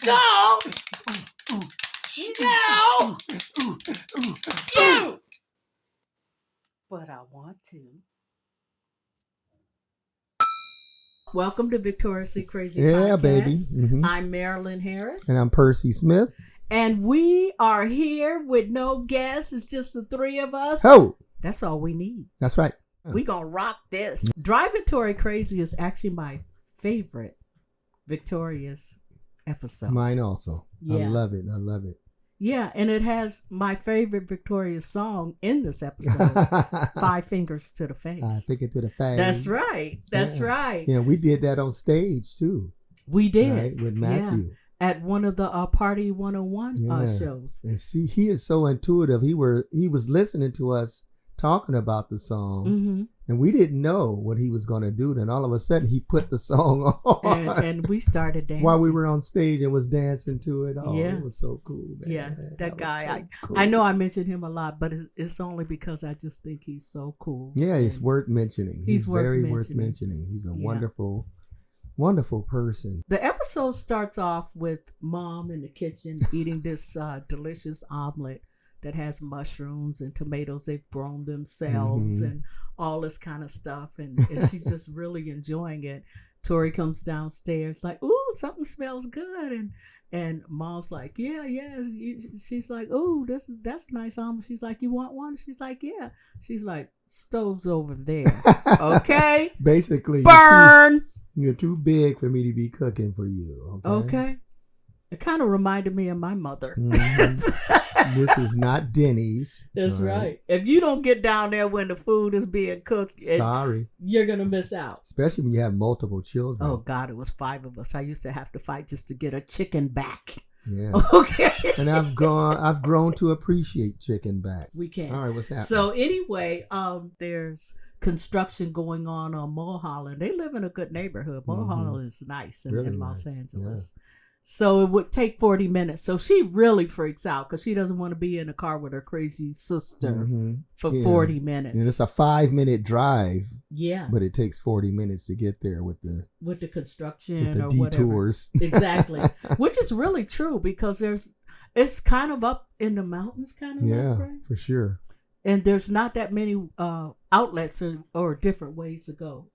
No! No! You! But I want to. Welcome to Victoriously Crazy Podcast. Yeah, baby. Mm-hmm. I'm Marilyn Harris. And I'm Percy Smith. And we are here with no guests. It's just the three of us. Oh! That's all we need. That's right. We gonna rock this. Driving Tori Crazy is actually my favorite Victorious episode. Mine also. Yeah. I love it. I love it. Yeah, and it has my favorite Victorious song in this episode, Five Fingers to the Face. I think it to the face. That's right. That's right. Yeah, we did that on stage too. We did. Right? With Matthew. Yeah. At one of the Party 101 shows. And see, he is so intuitive. He was listening to us talking about the song, mm-hmm. and we didn't know what he was going to do. Then all of a sudden, he put the song on, and we started dancing while we were on stage and was dancing to it. Oh, yeah. It was so cool, man. Yeah, that guy. So cool. I know I mentioned him a lot, but it's only because I just think he's so cool. Yeah, it's worth mentioning. He's very worth mentioning. He's a wonderful, wonderful person. The episode starts off with Mom in the kitchen eating this delicious omelet that has mushrooms and tomatoes they've grown themselves, mm-hmm. and all this kind of stuff. And she's just really enjoying it. Tori comes downstairs like, ooh, something smells good. And Mom's like, yeah. She's like, ooh, that's a nice omelet. She's like, you want one? She's like, yeah. She's like, stove's over there. Okay. Basically. Burn. You're too big for me to be cooking for you. Okay. It kind of reminded me of my mother. Mm-hmm. This is not Denny's. That's right. If you don't get down there when the food is being cooked, sorry, you're going to miss out. Especially when you have multiple children. Oh, God, it was 5 of us. I used to have to fight just to get a chicken back. Yeah. Okay. And I've grown to appreciate chicken back. We can. All right, what's happening? So anyway, there's construction going on Mulholland. They live in a good neighborhood. Mulholland is nice in Los Angeles. Yeah. So it would take 40 minutes. So she really freaks out because she doesn't want to be in a car with her crazy sister for 40 minutes. And it's a 5-minute drive. Yeah. But it takes 40 minutes to get there with the construction with the detours. Whatever. Exactly. Which is really true because it's kind of up in the mountains kind of. Yeah, like, right? For sure. And there's not that many outlets or different ways to go.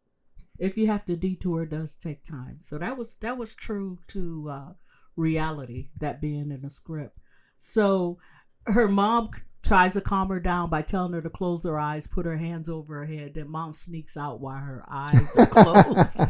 If you have to detour, it does take time. So that was true to reality, that being in the script. So her mom tries to calm her down by telling her to close her eyes, put her hands over her head. Then Mom sneaks out while her eyes are closed.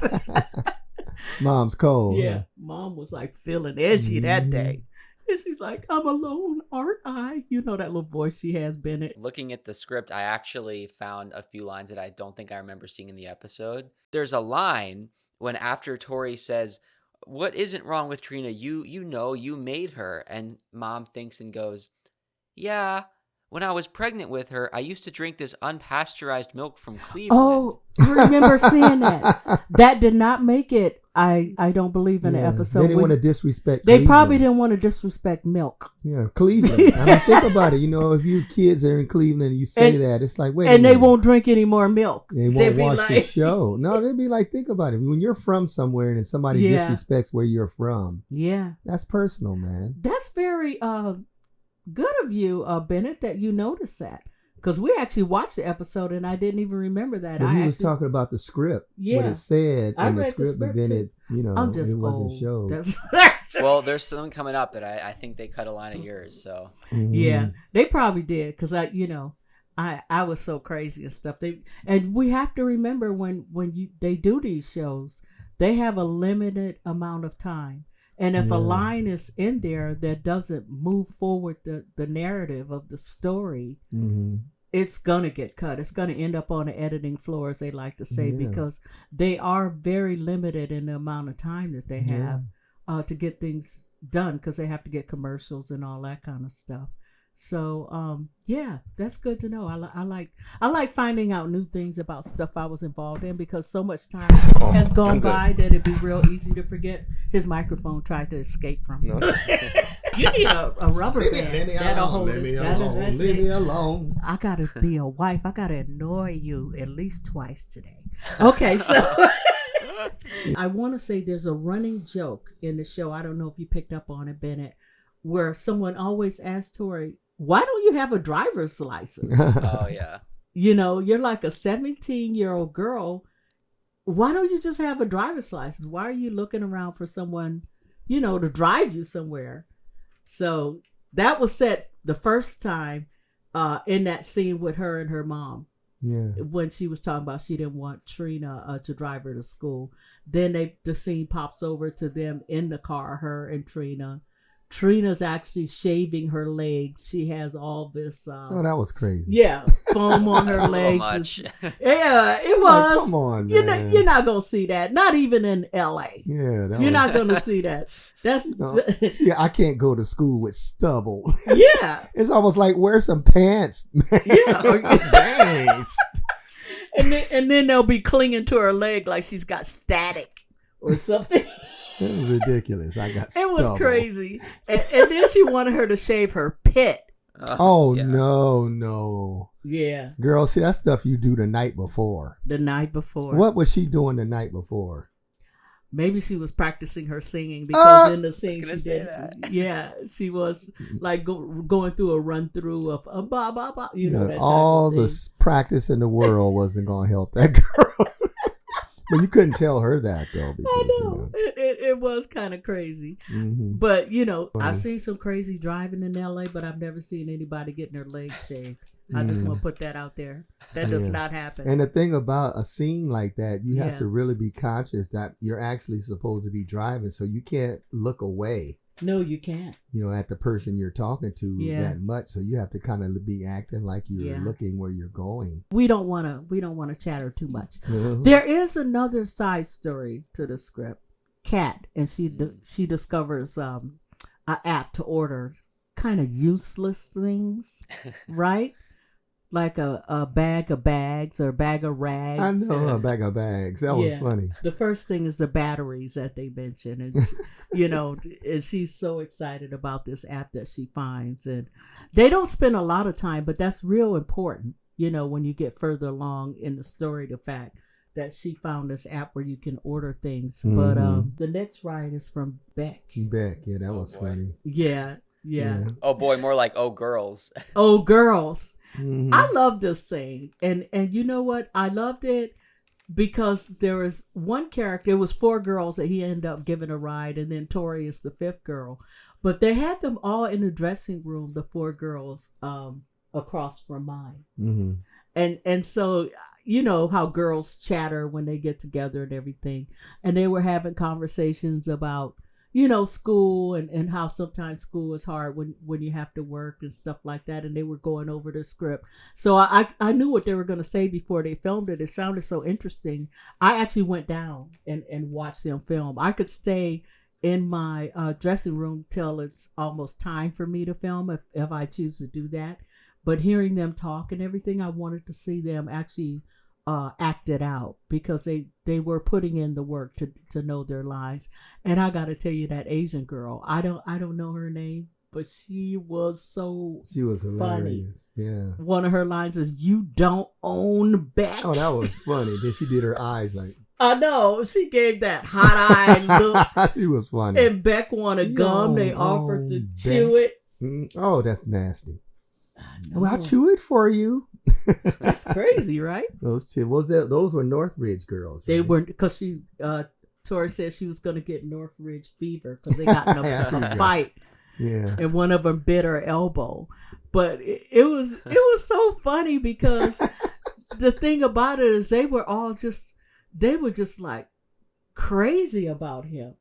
Mom's cold. Yeah. Huh? Mom was like feeling edgy that day. And she's like, I'm alone, aren't I? You know that little voice she has, Bennett. Looking at the script, I actually found a few lines that I don't think I remember seeing in the episode. There's a line when after Tori says, what isn't wrong with Trina? You know, you made her. And Mom thinks and goes, yeah, when I was pregnant with her, I used to drink this unpasteurized milk from Cleveland. Oh, I remember seeing that. That did not make it. I don't believe in the episode. They didn't want to disrespect They Cleveland. probably didn't want to disrespect milk. Yeah, Cleveland. I mean, think about it. You know, if your kids are in Cleveland and you say that, it's like, wait a minute. And they won't drink any more milk. They won't watch the show. No, they'd be like, think about it. When you're from somewhere and somebody disrespects where you're from. Yeah. That's personal, man. That's very good of you, Bennett, that you noticed that. Because we actually watched the episode and I didn't even remember that. But he was talking about the script. Yeah. What it said in the script, but then it wasn't showed. Well, there's something coming up that I think they cut a line of yours. So yeah, they probably did. Because I was so crazy and stuff. And we have to remember when they do these shows, they have a limited amount of time. And if a line is in there that doesn't move forward the narrative of the story, it's going to get cut. It's going to end up on the editing floor, as they like to say, because they are very limited in the amount of time that they have to get things done, because they have to get commercials and all that kind of stuff. So, that's good to know. I like finding out new things about stuff I was involved in, because so much time has gone by that it'd be real easy to forget. His microphone tried to escape from him. No. You need a rubber band. Leave me alone. I gotta be a wife. I gotta annoy you at least twice today. Okay, so I want to say there's a running joke in the show. I don't know if you picked up on it, Bennett, where someone always asks Tori, why don't you have a driver's license? Oh, yeah. You know, you're like a 17-year-old girl. Why don't you just have a driver's license? Why are you looking around for someone, you know, to drive you somewhere? So that was set the first time in that scene with her and her mom. Yeah. When she was talking about she didn't want Trina to drive her to school. Then the scene pops over to them in the car, her and Trina. Trina's actually shaving her legs. She has all this. Oh, that was crazy. Yeah, foam on her legs. Much. Yeah, it was. Like, come on, man. You're not gonna see that. Not even in L.A. Yeah, you're not gonna see that. That's yeah. I can't go to school with stubble. Yeah, it's almost like wear some pants, man. Yeah, and then they'll be clinging to her leg like she's got static or something. It was ridiculous. I got stubble. It was crazy. And then she wanted her to shave her pit. Oh, yeah. No. Yeah. Girl, see, that's stuff you do the night before. The night before. What was she doing the night before? Maybe she was practicing her singing because in the scene she did. That. Yeah, she was like going through a run through of a ba ba ba. You know, that all the practice in the world wasn't going to help that girl. But you couldn't tell her that though. Because, I know. It was kind of crazy. Mm-hmm. But, you know, I've seen some crazy driving in LA, but I've never seen anybody getting their legs shaved. I just want to put that out there. That does not happen. And the thing about a scene like that, you have to really be conscious that you're actually supposed to be driving, so you can't look away. No, you can't. You know, at the person you're talking to that much, so you have to kind of be acting like you're looking where you're going. We don't want to chatter too much. There is another side story to the script. Kat, and she discovers an app to order kind of useless things, right? Like a bag of bags or a bag of rags. I know, a bag of bags. That was funny. The first thing is the batteries that they mention. And, you know, and she's so excited about this app that she finds. And they don't spend a lot of time, but that's real important, you know, when you get further along in the story, the fact that she found this app where you can order things. Mm-hmm. But the next ride is from Beck. Beck, yeah, that was funny. Yeah. Oh, boy, more like, oh, girls. Oh, girls. Mm-hmm. I love this scene, and you know what? I loved it because there was one character. It was 4 girls that he ended up giving a ride, and then Tori is the 5th girl. But they had them all in the dressing room, the 4 girls, across from mine. Mm-hmm. And so, you know how girls chatter when they get together and everything, and they were having conversations about, you know, school and how sometimes school is hard when you have to work and stuff like that. And they were going over the script. So I knew what they were going to say before they filmed it. It sounded so interesting. I actually went down and watched them film. I could stay in my dressing room till it's almost time for me to film if I choose to do that. But hearing them talk and everything, I wanted to see them actually act it out because they were putting in the work to know their lines. And I got to tell you, that Asian girl, I don't know her name, but she was hilarious. Funny. Yeah. One of her lines is, "You don't own Beck." Oh, that was funny. Then she did her eyes like. I know, she gave that hot-eyed look. She was funny. And Beck wanted gum. They offered to chew it. Oh, that's nasty. Well, I'll chew it for you. That's crazy, right? Those were Northridge girls. They right? weren't, because Tori said she was going to get Northridge fever because they got in a fight. Yeah. And one of them bit her elbow. But it was so funny because the thing about it is they were just like crazy about him.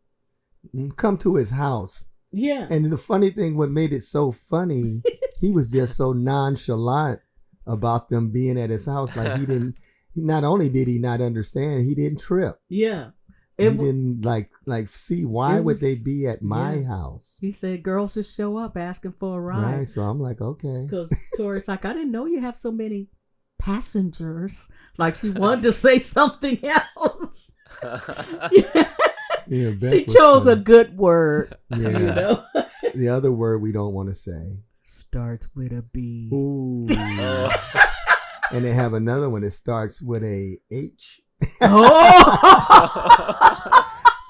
Come to his house. Yeah. And the funny thing, what made it so funny, he was just so nonchalant about them being at his house. Like not only did he not understand, he didn't trip. Yeah. He didn't like see why would they be at my house? He said girls just show up asking for a ride. Right. So I'm like, okay. Because Tori's like, I didn't know you have so many passengers. Like she wanted to say something else. Yeah, she chose a good word. Yeah. You know? The other word we don't want to say starts with a B. Ooh. And they have another one that starts with a H. Oh!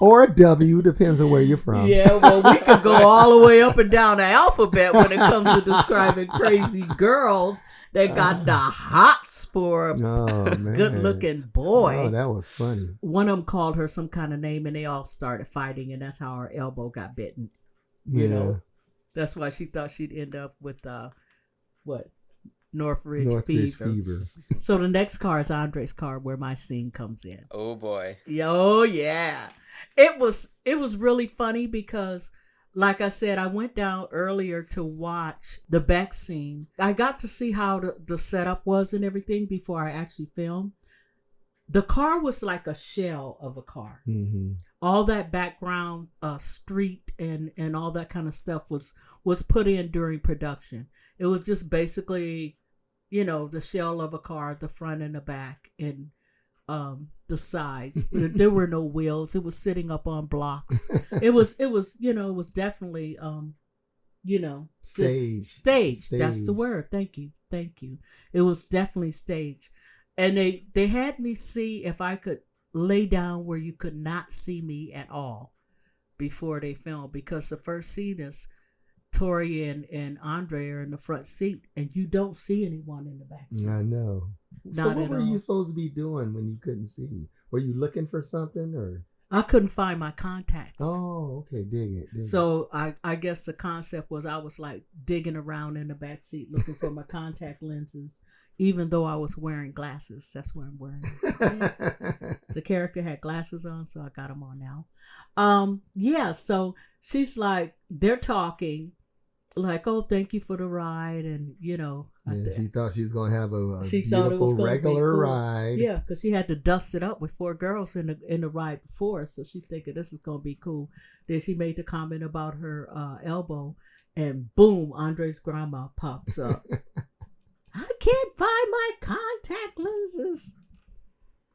Or a W, depends on where you're from. Yeah, well, we could go all the way up and down the alphabet when it comes to describing crazy girls that got the hots for a good-looking boy. Oh, that was funny. One of them called her some kind of name, and they all started fighting, and that's how her elbow got bitten. You know, that's why she thought she'd end up with Northridge fever. So the next car is Andre's car, where my scene comes in. Oh boy. Oh yeah. It was really funny because, like I said, I went down earlier to watch the back scene. I got to see how the setup was and everything before I actually filmed. The car was like a shell of a car. Mm-hmm. All that background street and all that kind of stuff was put in during production. It was just basically, the shell of a car, the front and the back, and the sides. There were no wheels. It was sitting up on blocks. It was definitely staged. That's the word. Thank you. It was definitely staged. And they had me see if I could lay down where you could not see me at all before they filmed, because the first scene is Tori and Andre are in the front seat, and you don't see anyone in the back seat. I know. So what were you supposed to be doing when you couldn't see? Were you looking for something, or? I couldn't find my contacts. Oh, okay. Dig it. So I guess the concept was I was like digging around in the back seat looking for my contact lenses, even though I was wearing glasses. That's what I'm wearing. The character had glasses on, so I got them on now. So she's like, they're talking. Like, oh, thank you for the ride, and she thought she was gonna have a she thought it was beautiful regular ride. Yeah, because she had to dust it up with 4 girls in the ride before, so she's thinking this is gonna be cool. Then she made the comment about her elbow, and boom, Andre's grandma pops up. I can't find my contact lenses,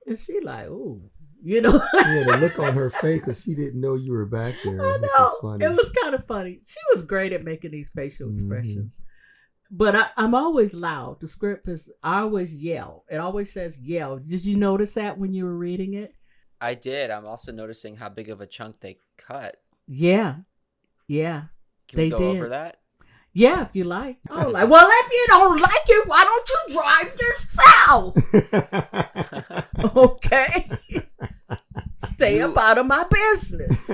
and she like, ooh. Yeah, the look on her face because she didn't know you were back there. I know. Funny. It was kind of funny. She was great at making these facial expressions. But I'm always loud. The script is, I always yell. It always says yell. Did you notice that when you were reading it? I did. I'm also noticing how big of a chunk they cut. Yeah. Can we go over that? Yeah, if you like. Oh, well, if you don't like it, why don't you drive yourself? Okay. Stay up out of my business.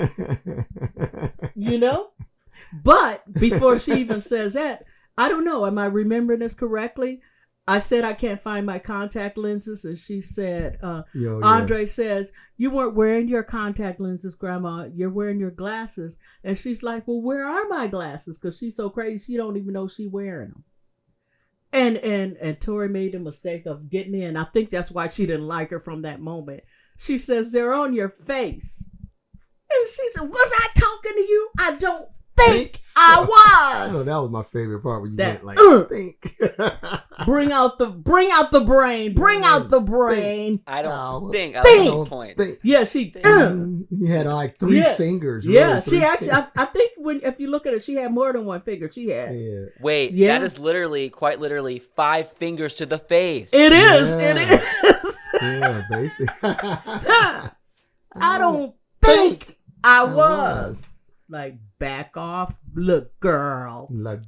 But before she even says that, I don't know. Am I remembering this correctly? I said I can't find my contact lenses, and she said, Andre says, you weren't wearing your contact lenses, Grandma. You're wearing your glasses. And she's like, well, where are my glasses? Because she's so crazy, she don't even know she's wearing them. And Tori made the mistake of getting in. I think that's why she didn't like her from that moment. She says, they're on your face. And she said, was I talking to you? I don't think I was. Oh, that was my favorite part when you went like, think. Bring out the brain. Bring out the brain. I don't think. I don't point. Yeah, she. You had like 3 fingers. Yeah, she actually. I think if you look at it, she had more than 1 finger. She had. Yeah. Wait, that is quite literally 5 fingers to the face. It is. It is. Yeah, basically. I don't think I was. Like, back off. Look, girl. What's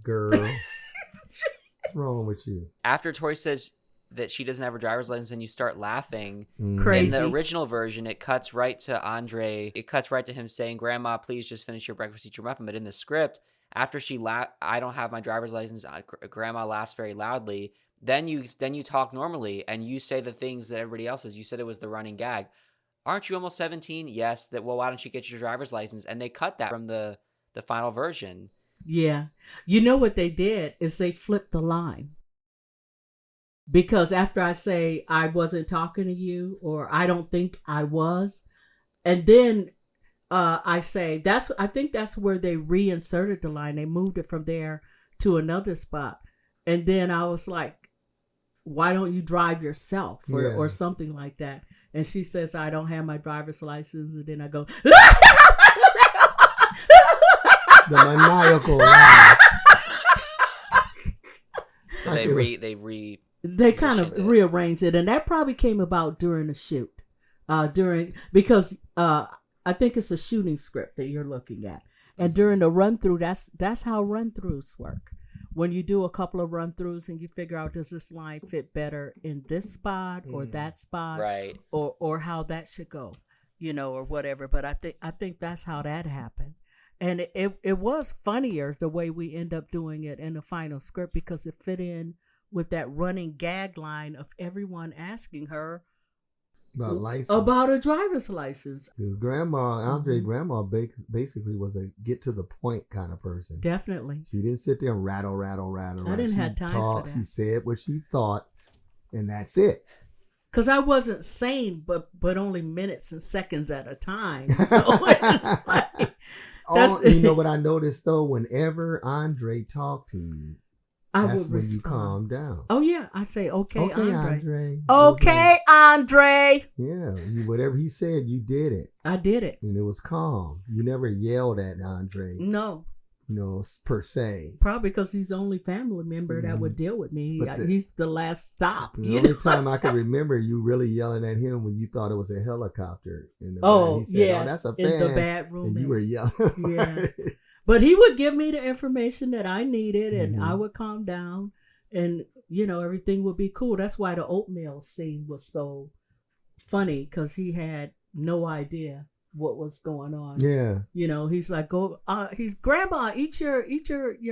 wrong with you? After Tori says that she doesn't have her driver's license and you start laughing, crazy. In the original version, it cuts right to Andre. It cuts right to him saying, Grandma, please just finish your breakfast, eat your muffin. But in the script, after she I don't have my driver's license, Grandma laughs very loudly. Then you talk normally and you say the things that everybody else says. You said it was the running gag. Aren't you almost 17? Yes. Well, why don't you get your driver's license? And they cut that from the final version. Yeah. You know what they did is they flipped the line. Because after I say, I wasn't talking to you, or I don't think I was, and then I say, I think that's where they reinserted the line. They moved it from there to another spot. And then I was like, why don't you drive yourself or something like that? And she says, I don't have my driver's license. And then I go, the maniacal laugh. They kind of rearranged it. And that probably came about during the shoot. because I think it's a shooting script that you're looking at, and during the run through, that's how run throughs work. When you do a couple of run throughs and you figure out, does this line fit better in this spot or that spot, Right. or how that should go, or whatever. But I think that's how that happened. And it was funnier the way we end up doing it in the final script, because it fit in with that running gag line of everyone asking her about a driver's license. Because Andre grandma basically was a get to the point kind of person. Definitely. She didn't sit there and rattle. I didn't have time for that. She said what she thought, and that's it. Because I wasn't sane, but only minutes and seconds at a time. So it's like, you know what I noticed though? Whenever Andre talked to you, that's when you calm down. Oh yeah, I'd say, okay, Andre. Okay, Andre. Yeah, whatever he said, you did it. I did it, and it was calm. You never yelled at Andre. No. Per se. Probably because he's the only family member that would deal with me. He's the last stop. The only time I can remember you really yelling at him when you thought it was a helicopter. He said, that's a fan. In the bedroom. And you were yelling. Yeah. But he would give me the information that I needed, and I would calm down, and everything would be cool. That's why the oatmeal scene was so funny, because he had no idea what was going on. Yeah. He's like, he's grandma, eat your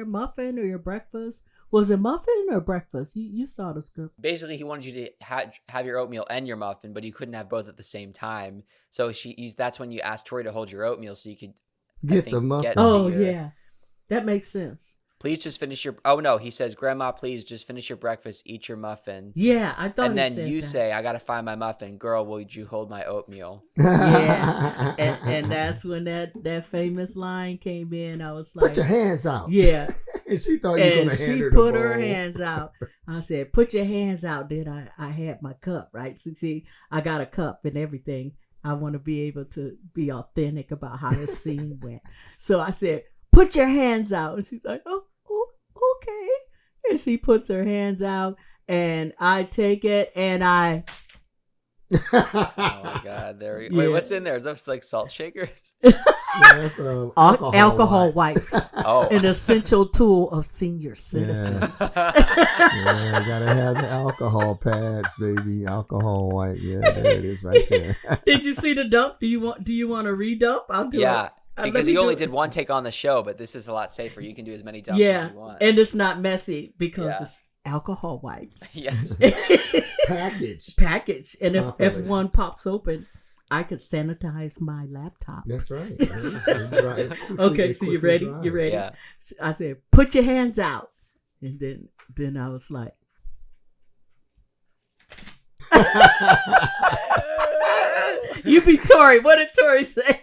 muffin or your breakfast. Was it muffin or breakfast? You saw the script. Basically, he wanted you to have your oatmeal and your muffin, but you couldn't have both at the same time. So that's when you asked Tori to hold your oatmeal so you could get the muffin. Yeah, that makes sense. Please just finish your. Oh no, he says, "Grandma, please just finish your breakfast, eat your muffin." Yeah, I thought. And then you say, "I gotta find my muffin, girl. Would you hold my oatmeal?" Yeah, and that's when that famous line came in. I was like, "Put your hands out." Yeah, and she thought you were gonna hand her the bowl. She put bowl. her hands out. I said, "Put your hands out." Then I had my cup, right? So see, I got a cup and everything. I want to be able to be authentic about how the scene went. So I said, "Put your hands out." And she's like, "Oh, okay." And she puts her hands out, and I take it, and I. Oh my God! Wait, what's in there? Is that like salt shakers? That's, alcohol wipes. Oh, an essential tool of senior citizens. Yeah, gotta have the alcohol pads, baby. Alcohol wipe. Yeah, there it is, right there. Did you see the dump? Do you want to redump? I'll do it. Yeah. Because you only did one take on the show, but this is a lot safer. You can do as many dumps as you want. And it's not messy because it's alcohol wipes. Yes. Package. And if one pops open, I could sanitize my laptop. That's right. Okay, so you ready? You ready? Yeah. I said, "Put your hands out." And then I was like, "You be Tori." What did Tori say?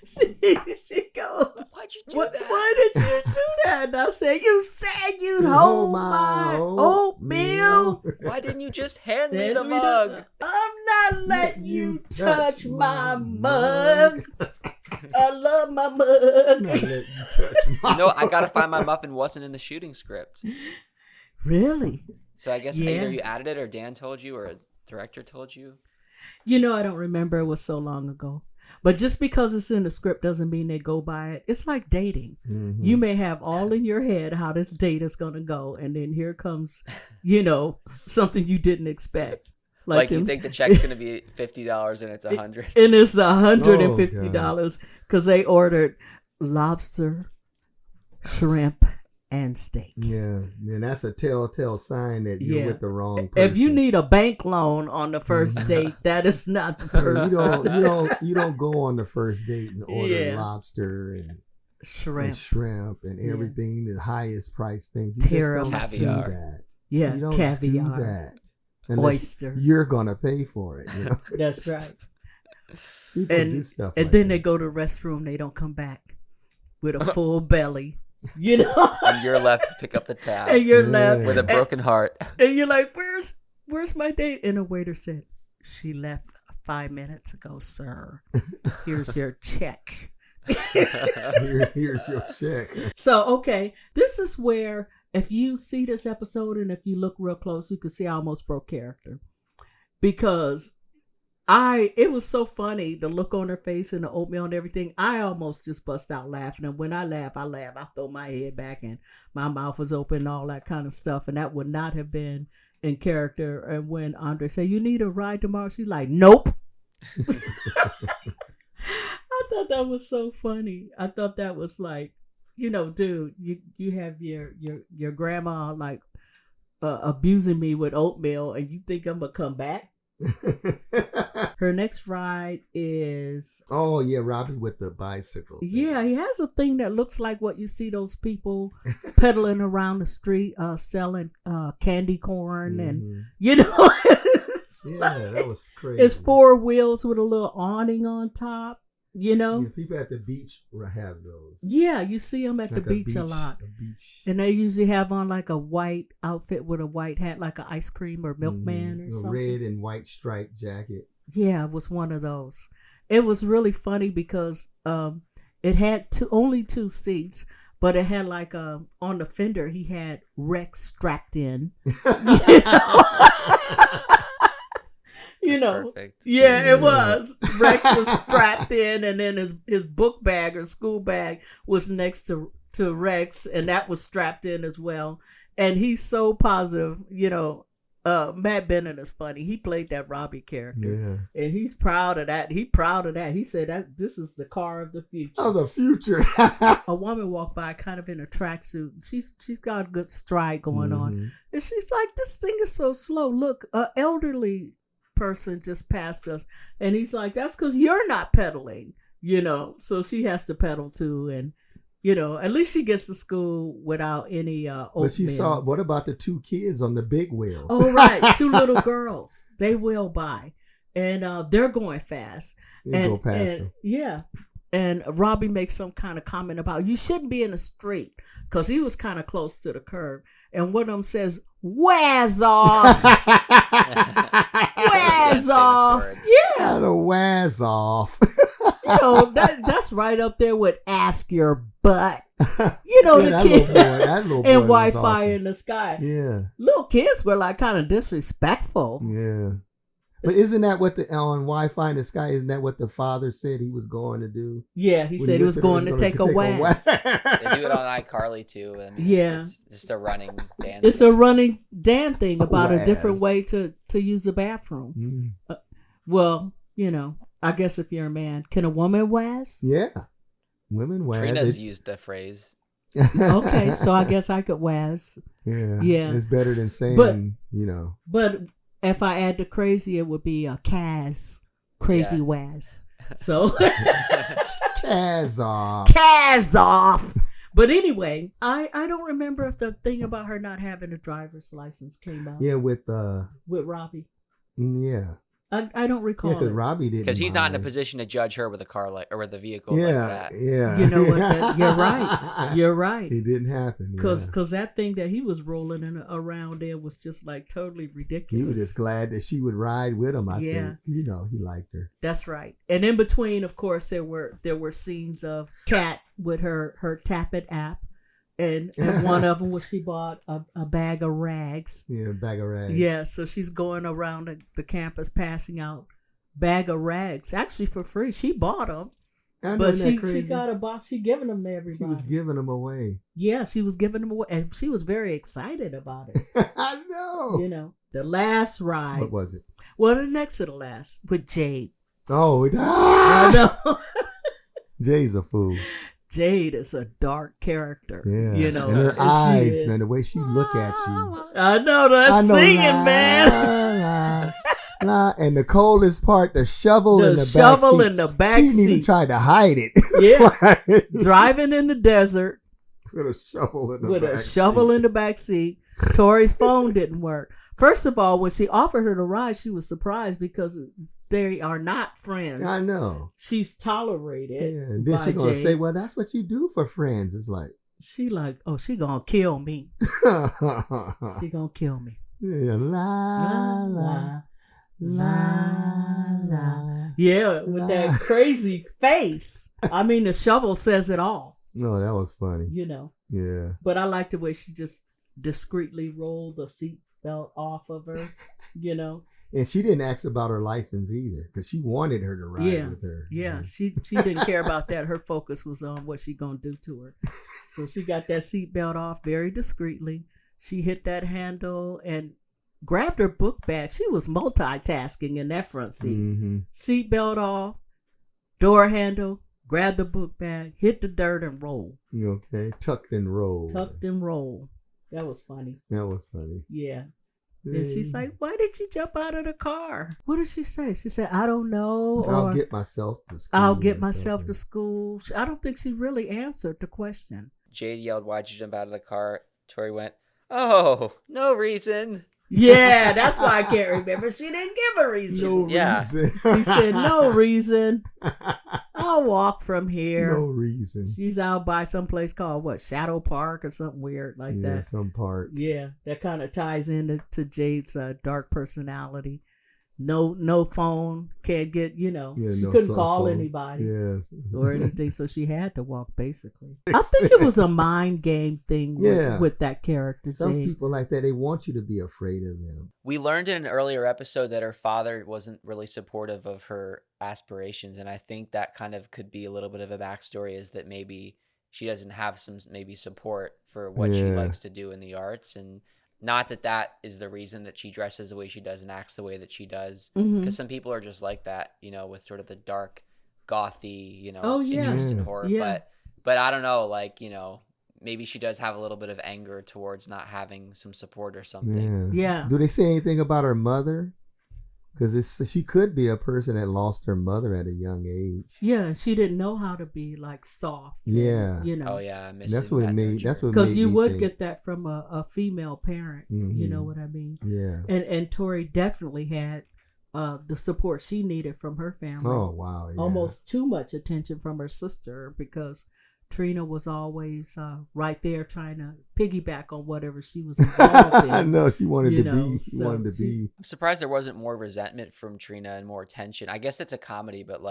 She goes, "Why'd you do that? Why did you do that?" And I said, "You said you'd hold my oatmeal. Why didn't you just hand me the mug?" I'm not letting you touch my mug. I love my mug. I gotta find my muffin wasn't in the shooting script. Really? So I guess either you added it, or Dan told you, or a director told you. I don't remember. It was so long ago. But just because it's in the script doesn't mean they go by it. It's like dating. Mm-hmm. You may have all in your head how this date is going to go. And then here comes, something you didn't expect. Like you think the check's going to be $50 and it's $100. And it's $150 because they ordered lobster, shrimp, and steak. Yeah, and that's a telltale sign that you're with the wrong person. If you need a bank loan on the first date, that is not the person. You don't go on the first date and order lobster and shrimp and everything, the highest price things. You just don't do that. Yeah, you don't caviar. do that. Oyster. You're gonna pay for it. That's right. People do stuff and then they go to the restroom. They don't come back with a full belly. And you're left to pick up the tab. And you're left with a broken heart. And you're like, where's my date? And the waiter said, "She left 5 minutes ago, sir. Here's your check." Here's your check. So, okay, this is where, if you see this episode and if you look real close, you can see I almost broke character. Because It was so funny, the look on her face and the oatmeal and everything. I almost just bust out laughing. And when I laugh. I throw my head back and my mouth was open and all that kind of stuff. And that would not have been in character. And when Andre said, "You need a ride tomorrow?" She's like, "Nope." I thought that was so funny. I thought that was like, dude, you have your grandma like abusing me with oatmeal, and you think I'm gonna come back? Her next ride is Robbie with the bicycle thing. Yeah, he has a thing that looks like what you see those people pedaling around the street selling candy corn and yeah, that was crazy. It's 4 wheels with a little awning on top. Yeah, people at the beach have those. Yeah, you see them at like the beach a lot. And they usually have on like a white outfit with a white hat, like an ice cream or milkman or something. Red and white striped jacket. Yeah, it was one of those. It was really funny because it had only 2 seats, but it had like on the fender, he had Rex strapped in. Perfect. Yeah, it was. Rex was strapped in, and then his book bag or school bag was next to Rex, and that was strapped in as well. And he's so positive, Matt Bennett is funny. He played that Robbie character, and he's proud of that. He said that this is the car of the future. Oh, the future. A woman walked by, kind of in a tracksuit. She's got a good stride going on, and she's like, "This thing is so slow. Look, elderly person just passed us," and he's like, "That's because you're not pedaling, so she has to pedal too." And at least she gets to school without any but she saw, what about the 2 kids on the big wheel? Oh right, 2 little girls, they wheel by, and they're going fast. They go past them. Yeah. And Robbie makes some kind of comment about, "You shouldn't be in the street," because he was kind of close to the curb. And one of them says, "Waz off." Waz off. Yeah. The waz off. That's right up there with "ask your butt." The kid that little boy and Wi-Fi awesome. in the sky. Yeah. Little kids were like kind of disrespectful. Yeah. But isn't that what on Wi-Fi in the sky? Isn't that what the father said he was going to do? Yeah, he said he was going to take a waz. They do it on iCarly too. I mean, yeah, it's just a running Dan. It's a running Dan thing about a different way to use the bathroom. Well, I guess if you're a man, can a woman waz? Yeah, women waz. Trina's used the phrase. Okay, so I guess I could waz. Yeah, it's better than saying, But if I add the crazy, it would be a Kaz, crazy waz. So Kaz off. Kaz off. But anyway, I don't remember if the thing about her not having a driver's license came out. Yeah, with Robbie. Yeah. I don't recall. Yeah, because Robbie didn't. Because he's not in a position to judge her with a car or with a vehicle like that. Yeah. You know what? You're right. You're right. It didn't happen. Because that thing that he was rolling around there was just like totally ridiculous. He was just glad that she would ride with him. I think. He liked her. That's right. And in between, of course, there were scenes of Kat with her Tap It app. And one of them was she bought a bag of rags. Yeah, a bag of rags. Yeah, so she's going around the campus passing out bag of rags, actually for free. She bought them, but she got a box. She giving them to everybody. She was giving them away. Yeah, she was giving them away, and she was very excited about it. I know. The last ride. What was it? Well, the next to the last with Jade. Oh, I know. Jay's a fool. Jade is a dark character. Yeah. And her eyes, man, the way she look at you. I know that's singing, man. And the coldest part, the shovel in the back seat. The shovel in the back seat. She didn't even try to hide it. Yeah. Driving in the desert. With a shovel in the back seat. Tori's phone didn't work. First of all, when she offered her the ride, she was surprised because they are not friends. I know. She's tolerated. Yeah, and then she's going to say, well, that's what you do for friends. It's like. She like, oh, she going to kill me. She going to kill me. Yeah, la, la, la, la. Yeah, with that crazy face. I mean, the shovel says it all. No, that was funny. Yeah. But I like the way she just discreetly rolled the seatbelt off of her, And she didn't ask about her license either, because she wanted her to ride with her. Yeah, she didn't care about that. Her focus was on what she gonna do to her. So she got that seatbelt off very discreetly. She hit that handle and grabbed her book bag. She was multitasking in that front seat. Mm-hmm. Seatbelt off, door handle, grab the book bag, hit the dirt and roll. Okay, tucked and roll. Tucked and roll. That was funny. That was funny. Yeah. And she's like, why did you jump out of the car? What did she say? She said, I don't know. I'll get myself to school. I'll get myself to school. I don't think she really answered the question. Jade yelled, "Why'd you jump out of the car?" Tori went, "Oh, no reason." Yeah, that's why I can't remember. She didn't give a reason. No Yeah. reason. She said, no reason. I'll walk from here. No reason. She's out by some place called, what, Shadow Park or something weird like Yeah, that. some park. Yeah, that kind of ties into Jade's dark personality. No phone, can't get, she no couldn't cell call phone. anybody Yes. or anything, so she had to walk, basically. I think it was a mind game thing with that character, Some Jade. people like that, they want you to be afraid of them. We learned in an earlier episode that her father wasn't really supportive of her aspirations, and I think that kind of could be a little bit of a backstory, is that maybe she doesn't have some maybe support for what she likes to do in the arts, and not that is the reason that she dresses the way she does and acts the way that she does, because some people are just like that, with sort of the dark, gothy, interest in horror. Yeah. But I don't know, like, maybe she does have a little bit of anger towards not having some support or something. Yeah. Do they say anything about her mother? Because she could be a person that lost her mother at a young age. Yeah, she didn't know how to be like soft. Yeah. And, Oh yeah, I'm missing That's what that made. nurture. That's what because made you me would think. get that from a female parent. You know what I mean? Yeah. And Tori definitely had the support she needed from her family. Oh wow. Yeah. Almost too much attention from her sister, because Trina was always right there trying to piggyback on whatever she was involved in. I know she wanted You to know, be. She so wanted to be. I'm surprised there wasn't more resentment from Trina and more tension. I guess it's a comedy, but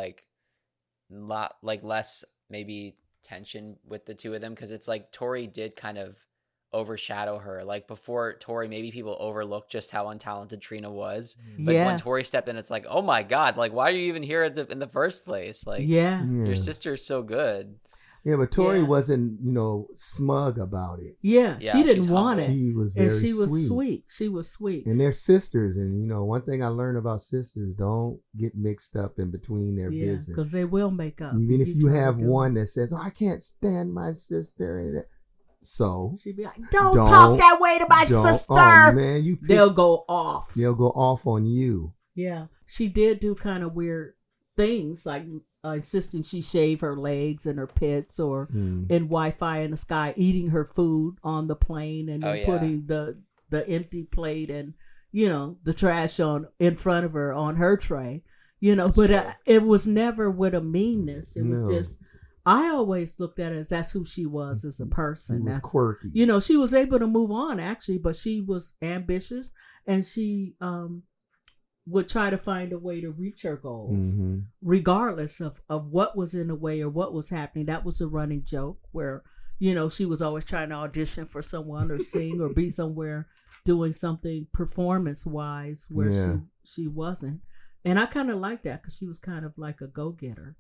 less maybe tension with the two of them, because it's like Tori did kind of overshadow her. Like before Tori, maybe people overlooked just how untalented Trina was. But when Tori stepped in, it's like, oh my God, like why are you even here in the first place? Like, your sister's so good. Yeah, but Tori wasn't, smug about it. Yeah, Yeah, she didn't she's want humble. it. She was very And she was sweet. sweet. She was sweet. And they're sisters, and one thing I learned about sisters: don't get mixed up in between their business. Because they will make up. Even if you try to have do one that says, "Oh, I can't stand my sister," so she'd be like, "Don't talk that way to my sister." Oh man, They'll go off. They'll go off on you. Yeah, she did do kind of weird things, like insisting she shave her legs and her pits, or in Wi-Fi in the Sky, eating her food on the plane, and then putting the empty plate and the trash in front of her on her tray. But it was never with a meanness. It was just, I always looked at it as that's who she was as a person. She was That's quirky. she was able to move on actually, but she was ambitious, and she would try to find a way to reach her goals, regardless of what was in the way or what was happening. That was a running joke where, she was always trying to audition for someone or sing or be somewhere doing something performance-wise where she wasn't. And I kind of like that, because she was kind of like a go-getter.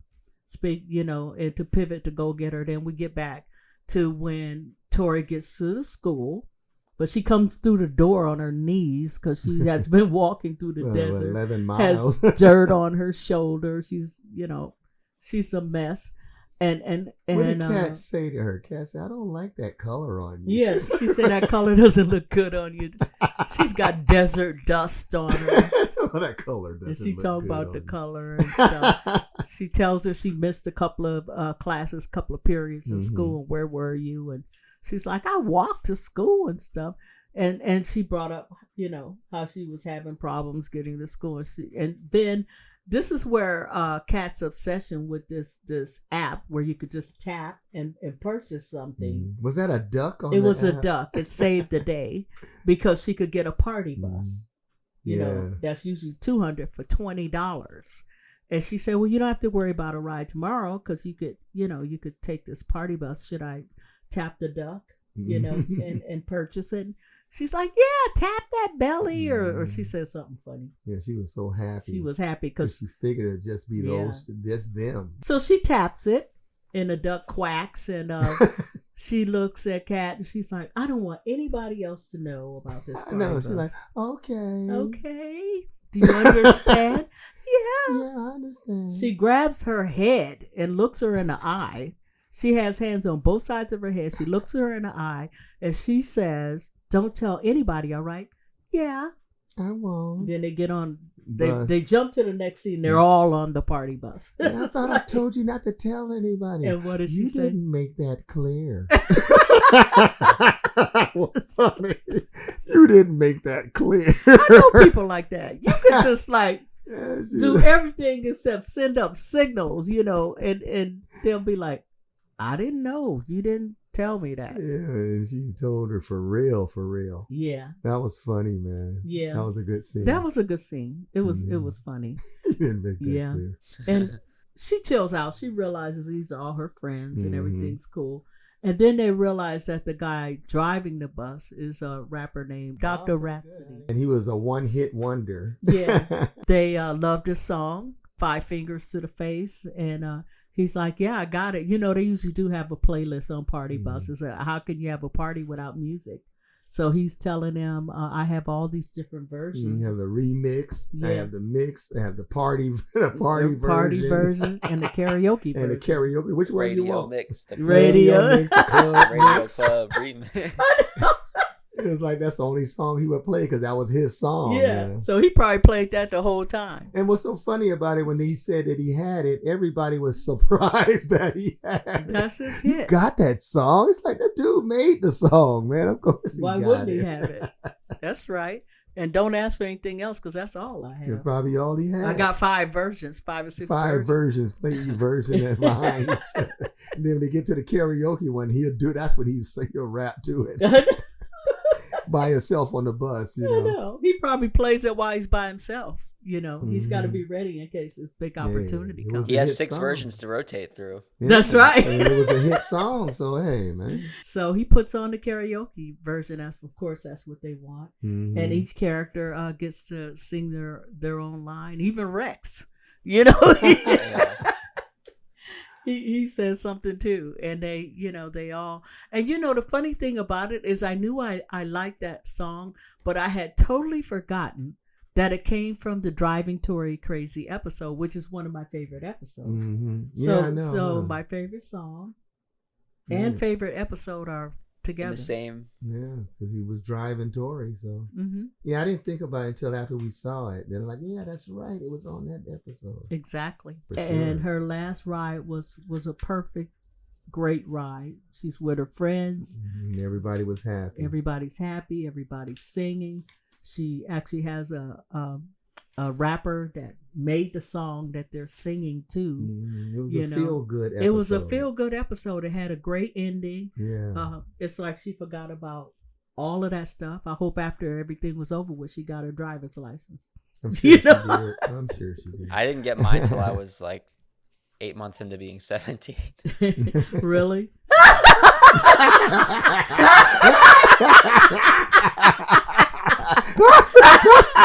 And to pivot to go-getter, then we get back to when Tori gets to the school. But she comes through the door on her knees because she has been walking through the desert. 11 miles. Has dirt on her shoulder. She's, she's a mess. And what did Kat say to her? Kat said, "I don't like that color on you." Yes, she said that color doesn't look good on you. She's got desert dust on her. That color doesn't. And she look talked good about on the you. color and stuff. She tells her she missed a couple of classes, couple of periods in school. And where were you? And she's like, I walked to school and stuff. And she brought up, how she was having problems getting to school. And then this is where Kat's obsession with this app where you could just tap and purchase something. Was that a duck on It the was a app? duck. It saved the day because she could get a party bus. That's usually $200 for $20. And she said, well, you don't have to worry about a ride tomorrow because you could take this party bus. Should I tap the duck, and purchase it? She's like, yeah, tap that belly, or she said something funny. Yeah, she was so happy. She was happy because she figured it'd just be them. So she taps it, and the duck quacks, and she looks at Kat, and she's like, I don't want anybody else to know about this party bus. She's like, okay. Do you understand? Yeah. Yeah, I understand. She grabs her head and looks her in the eye. She has hands on both sides of her head. She looks her in the eye, and she says, don't tell anybody, all right? Yeah. I won't. Then they get on, they jump to the next scene. They're all on the party bus. And I thought I told you not to tell anybody. And what did she say? You didn't make that clear. What's funny? You didn't make that clear. I know people like that. You could just do everything except send up signals, and they'll be like, I didn't know. You didn't tell me that. Yeah, and she told her for real. Yeah. That was funny, man. Yeah. That was a good scene. That was a good scene. It was funny. You didn't make that clear. And she chills out. She realizes these are all her friends and everything's cool. And then they realize that the guy driving the bus is a rapper named Dr. Rhapsody. And he was a one-hit wonder. Yeah. They love this song, 5 Fingers to the Face. And he's like, yeah, I got it. They usually do have a playlist on party buses. How can you have a party without music? So he's telling them, I have all these different versions. You have the remix. Yeah. I have the mix. I have the party version. And the karaoke version. And the karaoke. Which one do you want? Mix, the Radio mix. The club Radio mix. Club remix. It was like that's the only song he would play because that was his song. Yeah. Man. So he probably played that the whole time. And what's so funny about it, when he said that he had it, everybody was surprised that he had it. That's his You hit. got that song? It's like that dude made the song, man. Of course he Why got wouldn't it. he have it? That's right. And don't ask for anything else because that's all I That's have. probably all he had. I got 5 versions, 5 or 6 5 versions. Play your version and behind each other. And then when they get to the karaoke one, that's what he'll rap to it. By himself on the bus, I know. He probably plays it while he's by himself. He's got to be ready in case this big opportunity comes. He has 6 versions to rotate through. Yeah. That's right. And it was a hit song, so hey, man. So he puts on the karaoke version. Of course, that's what they want. Mm-hmm. And each character gets to sing their own line. Even Rex, He says something too, and they all, and the funny thing about it is I knew I liked that song, but I had totally forgotten that it came from the Driving Tori Crazy episode, which is one of my favorite episodes. Mm-hmm. So, I know, so my favorite song and favorite episode are together. The same. Yeah, because he was driving Tori. So Mm-hmm. yeah, I didn't think about it until after we saw it. They're like, yeah, that's right. It was on that episode. Exactly. For sure. And her last ride was a perfect, great ride. She's with her friends. Mm-hmm. Everybody was happy. Everybody's happy. Everybody's singing. She actually has a rapper that made the song that they're singing to. Mm-hmm. It was a feel-good episode. It was a feel-good episode. It had a great ending. Yeah. It's like she forgot about all of that stuff. I hope after everything was over with, she got her driver's license. I'm sure she did. I'm sure she did. I didn't get mine until I was like 8 months into being 17. Really?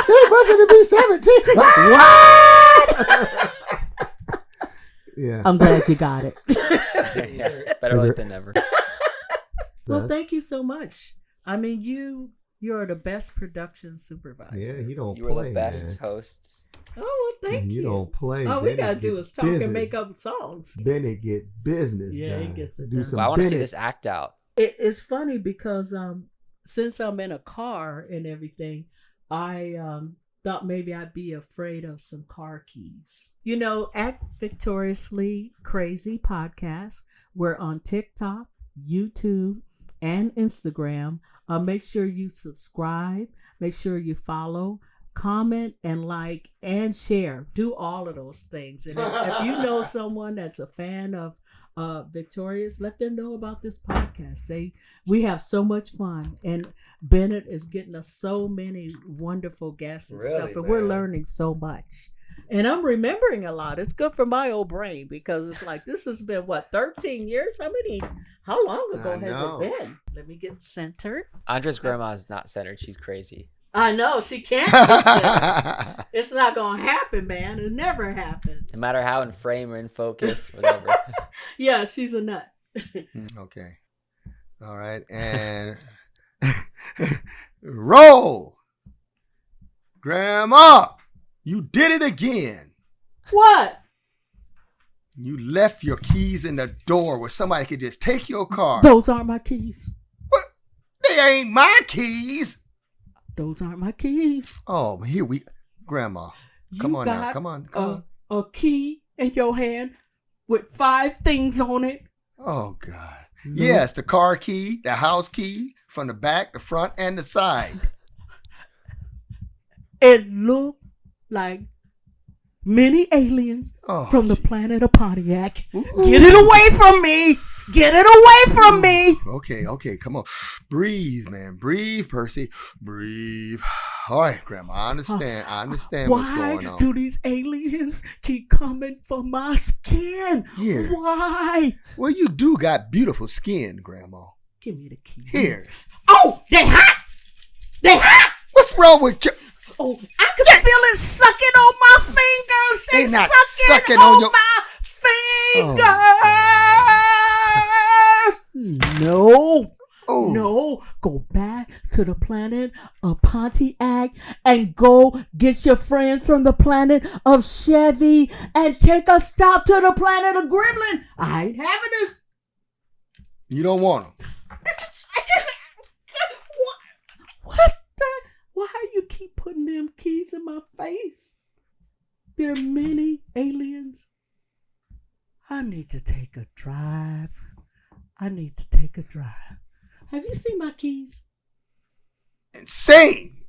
He wasn't to be 17. What? Yeah. I'm glad you got it. Yeah, better late than never. Well, thank you so much. I mean, you're the best production supervisor. Yeah, he don't You play. were the best man. hosts. Oh, well, thank you. You don't play. All we Bennett gotta do get is talk business. and make up songs. Bennett get business. Yeah, he done. gets it Do done. some Well, I want to see Bennett. this act out. It's funny because since I'm in a car and everything, I thought maybe I'd be afraid of some car keys. At Victoriously Crazy Podcast, we're on TikTok, YouTube, and Instagram. Make sure you subscribe. Make sure you follow, comment, and like, and share. Do all of those things. And if you know someone that's a fan of Victorious, let them know about this podcast. We have so much fun, and Bennett is getting us so many wonderful guests and Really, stuff, and we're man. learning so much. And I'm remembering a lot. It's good for my old brain because it's like this has been 13 years? How long ago has it been? Let me get centered. Andre's grandma is not centered. She's crazy. I know she can't get centered. It's not gonna happen, man. It never happens. No matter how in frame or in focus, whatever. Yeah, she's a nut. Okay. All right. And roll. Grandma, you did it again. What? You left your keys in the door where somebody could just take your car. Those aren't my keys. What? They ain't my keys. Those aren't my keys. Oh, here we, Grandma. Come on now. Come on. A key in your hand with 5 things on it. Oh, God. Yes, the car key, the house key, from the back, the front, and the side. It looked like many aliens from the planet of Pontiac. Ooh. Get it away from me! Get it away from me! Okay, come on. Breathe, man. Breathe, Percy. Breathe. All right, Grandma, I understand what's going on. Why do these aliens keep coming for my skin? Here. Why? Well, you do got beautiful skin, Grandma. Give me the key. Here. Oh, they hot! They hot! What's wrong with you? Oh, I can feel it sucking on my fingers. They not sucking on your... my fingers. No. Oh. No. Go back to the planet of Pontiac and go get your friends from the planet of Chevy and take a stop to the planet of Gremlin. I ain't having this. You don't want them. What the? Why you keep putting them keys in my face? There are many aliens. I need to take a drive. Have you seen my keys? Insane.